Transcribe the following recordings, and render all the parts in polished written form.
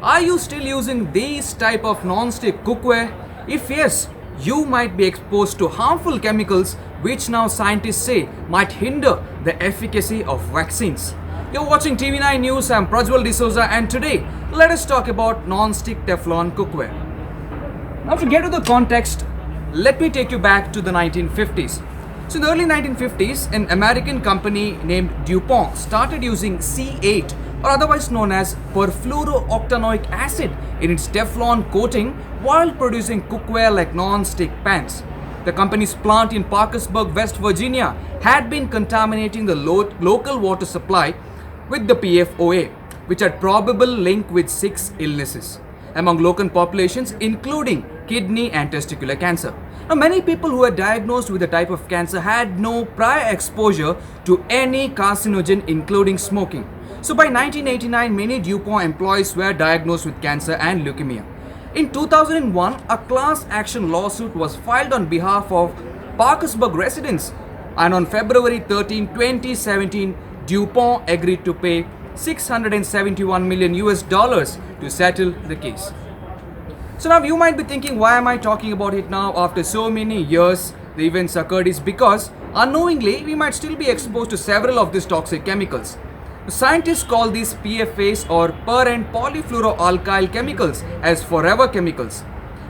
Are you still using these type of non-stick cookware? If yes, you might be exposed to harmful chemicals which now scientists say might hinder the efficacy of vaccines. You're watching TV9 News, I'm Prajwal D'Souza, and today let us talk about non-stick Teflon cookware. Now to get to the context, let me take you back to the 1950s. So in the early 1950s, an American company named DuPont started using C8, or otherwise known as perfluorooctanoic acid, in its Teflon coating while producing cookware like non-stick pans. The company's plant in Parkersburg, West Virginia had been contaminating the local water supply with the PFOA, which had probable link with 6 illnesses among local populations, including kidney and testicular cancer. Now, many people who were diagnosed with the type of cancer had no prior exposure to any carcinogen, including smoking. So by 1989, many DuPont employees were diagnosed with cancer and leukemia. In 2001, a class action lawsuit was filed on behalf of Parkersburg residents, and on February 13, 2017, DuPont agreed to pay 671 million US dollars to settle the case. So now you might be thinking, why am I talking about it now after so many years the events occurred? Is because unknowingly we might still be exposed to several of these toxic chemicals. Scientists call these PFAs, or per and polyfluoroalkyl chemicals, as forever chemicals.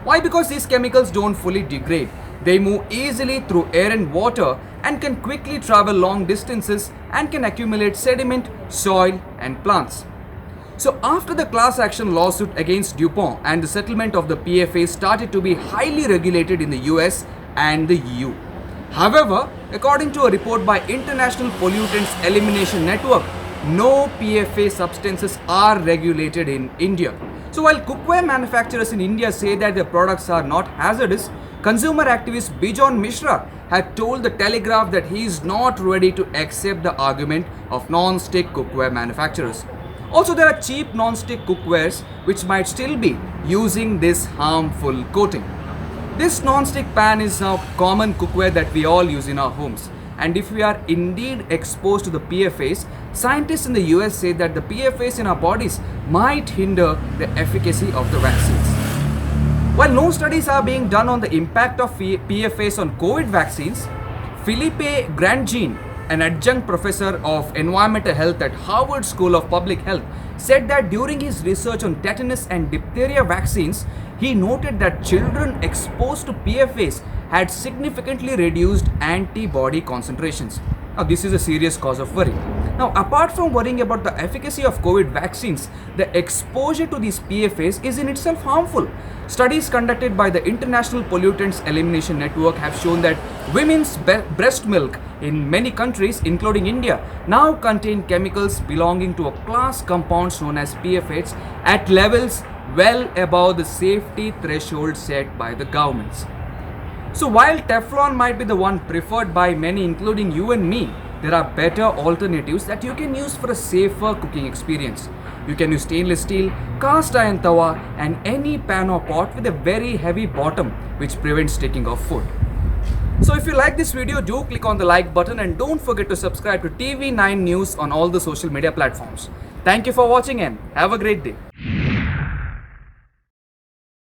Why? Because these chemicals don't fully degrade. They move easily through air and water and can quickly travel long distances and can accumulate sediment, soil and plants. So after the class action lawsuit against DuPont and the settlement of the PFAs started to be highly regulated in the US and the EU. However, according to a report by International Pollutants Elimination Network, no PFA substances are regulated in India. So while cookware manufacturers in India say that their products are not hazardous, consumer activist Bijon Mishra had told the Telegraph that he is not ready to accept the argument of non-stick cookware manufacturers. Also, there are cheap non-stick cookwares which might still be using this harmful coating. This non-stick pan is now common cookware that we all use in our homes. And if we are indeed exposed to the PFAs, scientists in the US say that the PFAs in our bodies might hinder the efficacy of the vaccines. While no studies are being done on the impact of PFAs on COVID vaccines, Philippe Grandjean, an adjunct professor of environmental health at Harvard School of Public Health, said that during his research on tetanus and diphtheria vaccines, he noted that children exposed to PFAs had significantly reduced antibody concentrations. Now, this is a serious cause of worry. Now, apart from worrying about the efficacy of COVID vaccines, the exposure to these PFAs is in itself harmful. Studies conducted by the International Pollutants Elimination Network have shown that women's breast milk in many countries, including India, now contain chemicals belonging to a class compounds known as PFAs at levels well above the safety threshold set by the governments. So while Teflon might be the one preferred by many, including you and me, there are better alternatives that you can use for a safer cooking experience. You can use stainless steel, cast iron tawa and any pan or pot with a very heavy bottom which prevents sticking of food. So if you like this video, do click on the like button and don't forget to subscribe to TV9 News on all the social media platforms. Thank you for watching and have a great day.